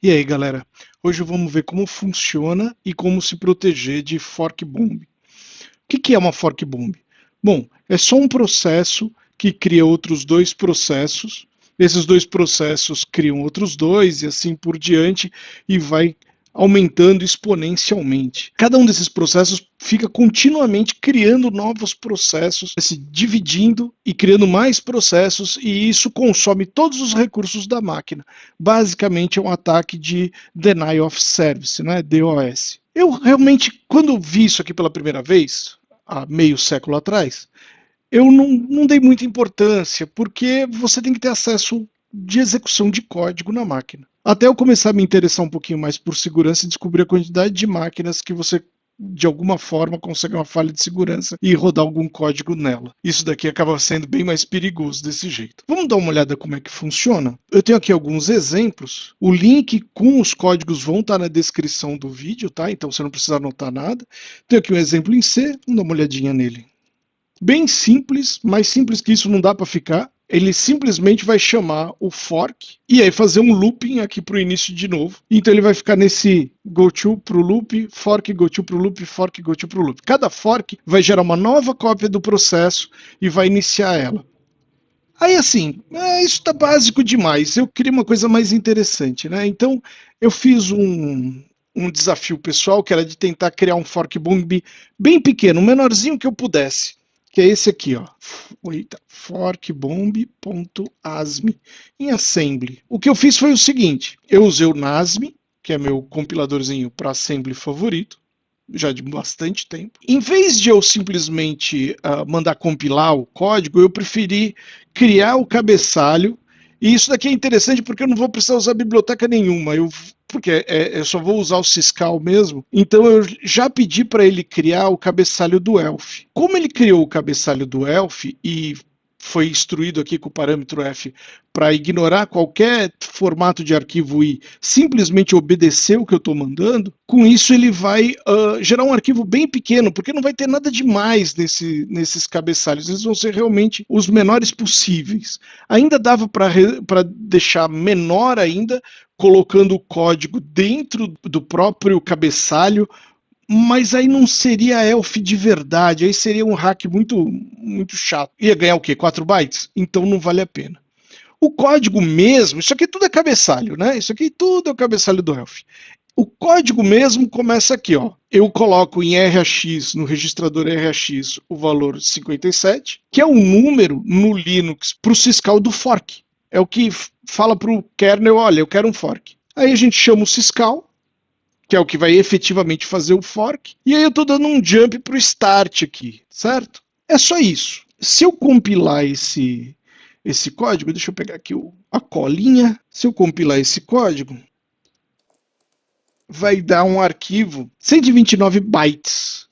E aí, galera? Hoje vamos ver como funciona e como se proteger de fork bomb. O que é uma fork bomb? Bom, é só um processo que cria outros dois processos. Esses dois processos criam outros dois e assim por diante e vai aumentando exponencialmente. Cada um desses processos fica continuamente criando novos processos, se dividindo e criando mais processos, e isso consome todos os recursos da máquina. Basicamente é um ataque de Denial of Service, né? DOS. Eu realmente, quando vi isso aqui pela primeira vez, há meio século atrás, eu não dei muita importância, porque você tem que ter acesso de execução de código na máquina. Até eu começar a me interessar um pouquinho mais por segurança e descobrir a quantidade de máquinas que você, de alguma forma, consegue uma falha de segurança e rodar algum código nela. Isso daqui acaba sendo bem mais perigoso desse jeito. Vamos dar uma olhada como é que funciona? Eu tenho aqui alguns exemplos. O link com os códigos vão estar na descrição do vídeo, tá? Então você não precisa anotar nada. Tenho aqui um exemplo em C, vamos dar uma olhadinha nele. Bem simples, mais simples que isso não dá para ficar. Ele simplesmente vai chamar o fork e aí fazer um looping aqui para o início de novo. Então ele vai ficar nesse goto para o loop, fork, goto para o loop, fork, goto para o loop. Cada fork vai gerar uma nova cópia do processo e vai iniciar ela. Aí assim, isso está básico demais. Eu queria uma coisa mais interessante, né? Então eu fiz um desafio pessoal que era de tentar criar um fork bomb bem pequeno, o menorzinho que eu pudesse. Que é esse aqui, ó. Forkbomb.asm em assembly. O que eu fiz foi o seguinte: eu usei o NASM, que é meu compiladorzinho para assembly favorito, já de bastante tempo. Em vez de eu simplesmente mandar compilar o código, eu preferi criar o cabeçalho. E isso daqui é interessante porque eu não vou precisar usar biblioteca nenhuma. Porque eu só vou usar o Syscall mesmo. Então eu já pedi para ele criar o cabeçalho do ELF. Como ele criou o cabeçalho do ELF e foi instruído aqui com o parâmetro F para ignorar qualquer formato de arquivo e simplesmente obedecer o que eu estou mandando, com isso ele vai gerar um arquivo bem pequeno, porque não vai ter nada demais nesses cabeçalhos, eles vão ser realmente os menores possíveis. Ainda dava para deixar menor ainda, colocando o código dentro do próprio cabeçalho, mas aí não seria ELF de verdade, aí seria um hack muito chato. Ia ganhar o quê? 4 bytes? Então não vale a pena. O código mesmo, isso aqui tudo é cabeçalho, né? Isso aqui tudo é o cabeçalho do ELF. O código mesmo começa aqui, ó. Eu coloco em RAX, no registrador RAX, o valor 57, que é o número no Linux para o syscall do fork. É o que fala para o kernel, olha, eu quero um fork. Aí a gente chama o syscall, que é o que vai efetivamente fazer o fork, e aí eu estou dando um jump para o start aqui, certo? É só isso. Se eu compilar esse código, deixa eu pegar aqui a colinha, se eu compilar esse código, vai dar um arquivo 129 bytes.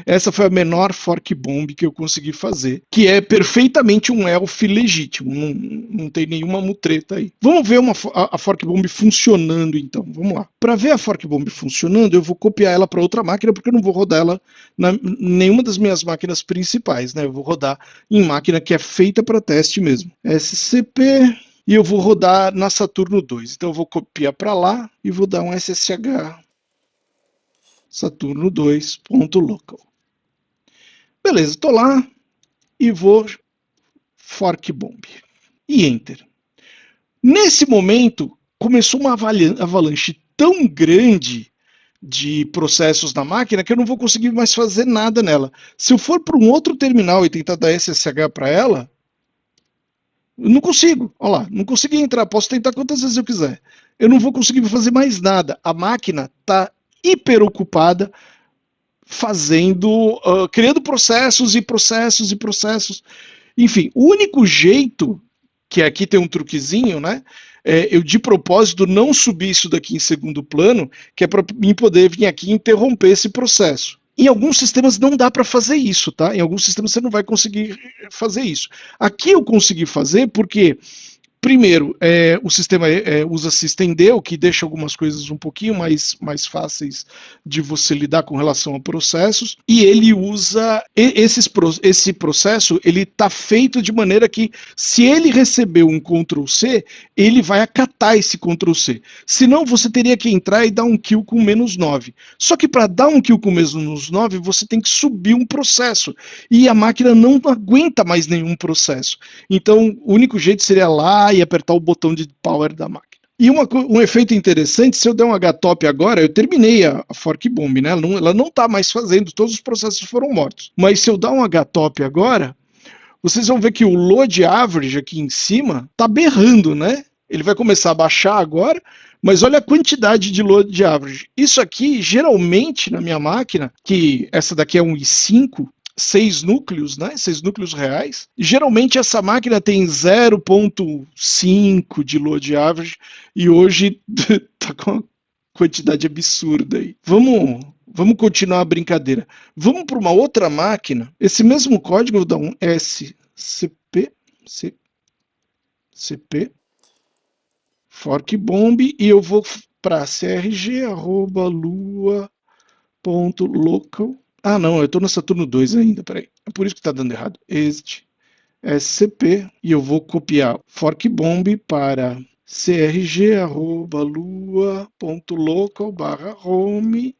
Essa foi a menor fork bomb que eu consegui fazer, que é perfeitamente um ELF legítimo, não tem nenhuma mutreta aí. Vamos ver a fork bomb funcionando então, vamos lá. Para ver a fork bomb funcionando, eu vou copiar ela para outra máquina, porque eu não vou rodar ela em nenhuma das minhas máquinas principais, né? Eu vou rodar em máquina que é feita para teste mesmo. SCP... E eu vou rodar na Saturno 2. Então eu vou copiar para lá e vou dar um SSH Saturno 2.local. Beleza, estou lá e vou fork bomb. E enter. Nesse momento, começou uma avalanche tão grande de processos na máquina que eu não vou conseguir mais fazer nada nela. Se eu for para um outro terminal e tentar dar SSH para ela, eu não consigo, olha lá, não consegui entrar, posso tentar quantas vezes eu quiser. Eu não vou conseguir fazer mais nada. A máquina está hiper ocupada fazendo, criando processos e processos e processos. Enfim, o único jeito, que aqui tem um truquezinho, né? Eu de propósito não subi isso daqui em segundo plano, que é para mim poder vir aqui e interromper esse processo. Em alguns sistemas não dá para fazer isso, tá? Em alguns sistemas você não vai conseguir fazer isso. Aqui eu consegui fazer porque Primeiro, o sistema usa systemd, o que deixa algumas coisas um pouquinho mais fáceis de você lidar com relação a processos, e ele usa esse processo, ele está feito de maneira que, se ele receber um Ctrl+C, ele vai acatar esse Ctrl+C. Senão, você teria que entrar e dar um kill com -9. Só que para dar um kill com -9, você tem que subir um processo, e a máquina não aguenta mais nenhum processo. Então, o único jeito seria lá e apertar o botão de power da máquina. E um efeito interessante, se eu der um htop agora, eu terminei a fork bomb, né? Ela não está mais fazendo, todos os processos foram mortos. Mas se eu dar um htop agora, vocês vão ver que o load average aqui em cima está berrando, né? Ele vai começar a baixar agora, mas olha a quantidade de load average. Isso aqui, geralmente, na minha máquina, que essa daqui é um i5, 6 núcleos, né? 6 núcleos reais. Geralmente essa máquina tem 0,5 de load average e hoje tá com uma quantidade absurda aí. Vamos continuar a brincadeira. Vamos para uma outra máquina. Esse mesmo código, eu vou dar um scp fork bomb e eu vou para crg@lua.local. Ah, não, eu estou no Saturno 2 ainda, peraí. É por isso que está dando errado. Este SCP, e eu vou copiar fork bomb para crg@lua.local/home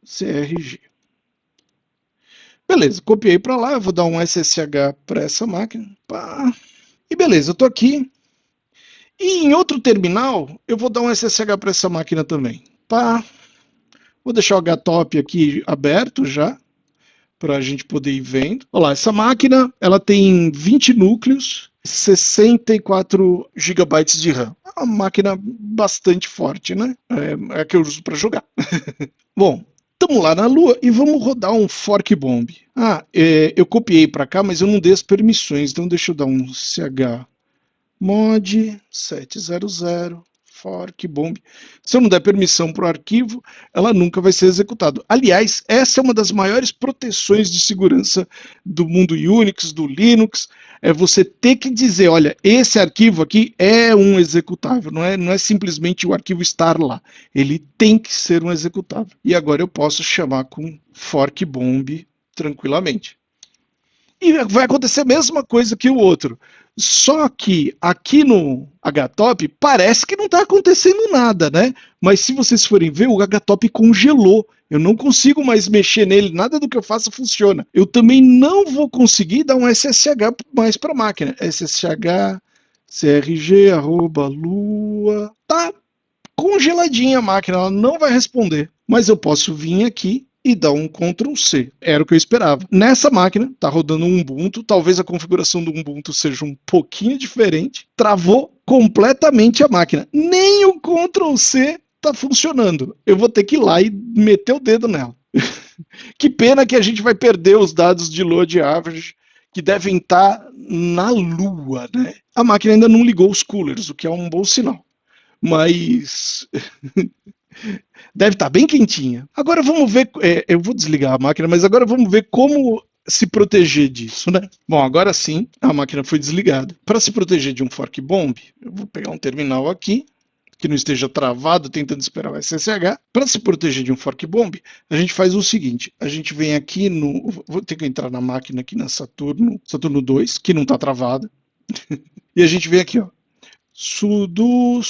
crg. Beleza, copiei para lá, eu vou dar um SSH para essa máquina. Pá. E beleza, eu estou aqui. E em outro terminal, eu vou dar um SSH para essa máquina também. Pá. Vou deixar o htop aqui aberto já, para a gente poder ir vendo. Olha lá, essa máquina ela tem 20 núcleos, 64 GB de RAM. É uma máquina bastante forte, né? É a que eu uso para jogar. Bom, estamos lá na Lua e vamos rodar um fork bomb. Eu copiei para cá, mas eu não dei as permissões, então deixa eu dar um chmod 700 fork bomb. Se eu não der permissão para o arquivo, ela nunca vai ser executada. Aliás, essa é uma das maiores proteções de segurança do mundo Unix, do Linux, é você ter que dizer, olha, esse arquivo aqui é um executável, não é simplesmente o arquivo estar lá, ele tem que ser um executável. E agora eu posso chamar com fork bomb tranquilamente. E vai acontecer a mesma coisa que o outro. Só que aqui no htop parece que não está acontecendo nada, né? Mas se vocês forem ver, o htop congelou. Eu não consigo mais mexer nele, nada do que eu faça funciona. Eu também não vou conseguir dar um SSH mais para a máquina. SSH crg@lua. Tá congeladinha a máquina, ela não vai responder. Mas eu posso vir aqui e dar um Ctrl+C. Era o que eu esperava. Nessa máquina, está rodando um Ubuntu, talvez a configuração do Ubuntu seja um pouquinho diferente, travou completamente a máquina. Nem o Ctrl+C está funcionando. Eu vou ter que ir lá e meter o dedo nela. Que pena que a gente vai perder os dados de load average que devem estar na Lua, né? A máquina ainda não ligou os coolers, o que é um bom sinal. Mas deve estar bem quentinha. Agora vamos ver, eu vou desligar a máquina, mas agora vamos ver como se proteger disso, né? Bom, agora sim, a máquina foi desligada. Para se proteger de um fork bomb, eu vou pegar um terminal aqui, que não esteja travado, tentando esperar o SSH. Para se proteger de um fork bomb, a gente faz o seguinte, a gente vem aqui no... Vou ter que entrar na máquina aqui na Saturno 2, que não está travada. E a gente vem aqui, ó. Sudo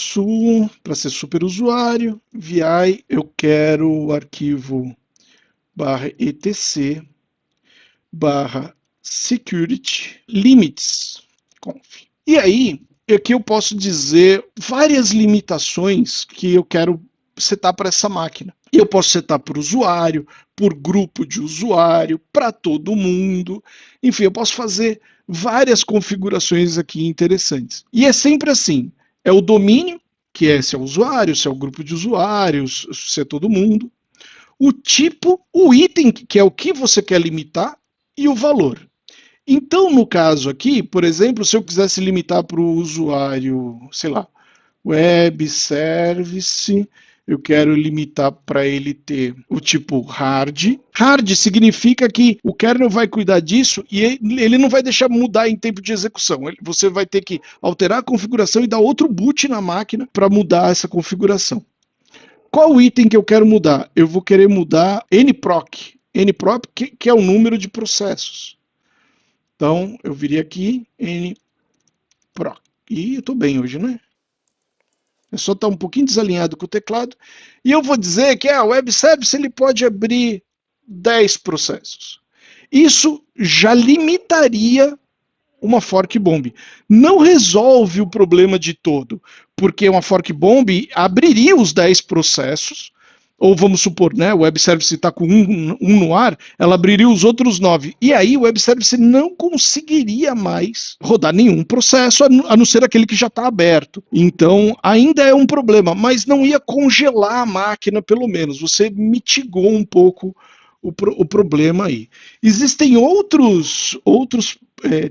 para ser superusuário, vi, eu quero o arquivo /etc /security limits conf. E aí, aqui eu posso dizer várias limitações que eu quero setar para essa máquina. E eu posso setar por usuário, por grupo de usuário, para todo mundo. Enfim, eu posso fazer várias configurações aqui interessantes. E é sempre assim, é o domínio, que é se é o usuário, se é o grupo de usuários, se é todo mundo. O tipo, o item, que é o que você quer limitar, e o valor. Então, no caso aqui, por exemplo, se eu quisesse limitar para o usuário, sei lá, web service, eu quero limitar para ele ter o tipo hard. Hard significa que o kernel vai cuidar disso e ele não vai deixar mudar em tempo de execução. Você vai ter que alterar a configuração e dar outro boot na máquina para mudar essa configuração. Qual o item que eu quero mudar? Eu vou querer mudar nproc. Nproc, que é o número de processos. Então, eu viria aqui, nproc. E eu estou bem hoje, né? É só estar um pouquinho desalinhado com o teclado. E eu vou dizer que o web service ele pode abrir 10 processos. Isso já limitaria uma fork bomb. Não resolve o problema de todo, porque uma fork bomb abriria os 10 processos, ou vamos supor, né, o web service está com um no ar, ela abriria os outros 9. E aí o web service não conseguiria mais rodar nenhum processo, a não ser aquele que já está aberto. Então, ainda é um problema, mas não ia congelar a máquina, pelo menos. Você mitigou um pouco o problema aí. Existem outros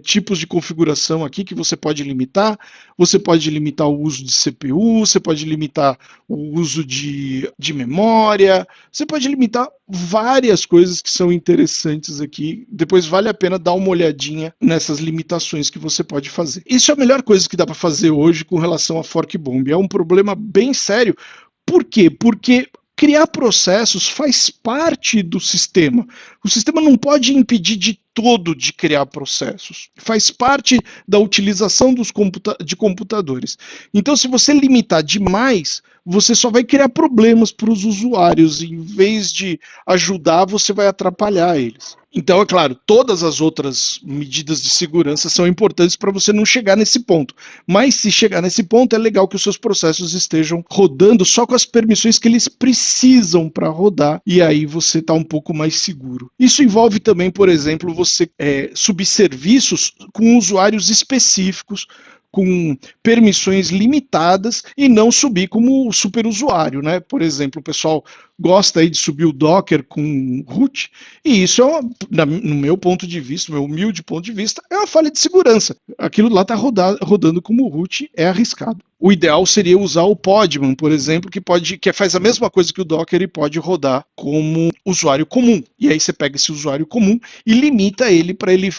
tipos de configuração aqui que você pode limitar. Você pode limitar o uso de CPU, você pode limitar o uso de memória, você pode limitar várias coisas que são interessantes aqui. Depois vale a pena dar uma olhadinha nessas limitações que você pode fazer. Isso é a melhor coisa que dá para fazer hoje com relação a fork bomb. É um problema bem sério. Por quê? Porque criar processos faz parte do sistema. O sistema não pode impedir de todo de criar processos. Faz parte da utilização de computadores. Então, se você limitar demais, você só vai criar problemas para os usuários. Em vez de ajudar, você vai atrapalhar eles. Então, é claro, todas as outras medidas de segurança são importantes para você não chegar nesse ponto. Mas se chegar nesse ponto, é legal que os seus processos estejam rodando só com as permissões que eles precisam para rodar, e aí você está um pouco mais seguro. Isso envolve também, por exemplo, você subserviços com usuários específicos, com permissões limitadas e não subir como superusuário, né? Por exemplo, o pessoal gosta aí de subir o Docker com root, e isso no meu ponto de vista, no meu humilde ponto de vista, é uma falha de segurança. Aquilo lá está rodando como root, é arriscado. O ideal seria usar o Podman, por exemplo, que faz a mesma coisa que o Docker e pode rodar como usuário comum. E aí você pega esse usuário comum e limita ele para ele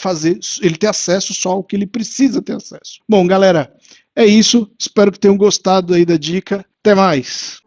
ter acesso só ao que ele precisa ter acesso. Bom, galera, é isso. Espero que tenham gostado aí da dica. Até mais!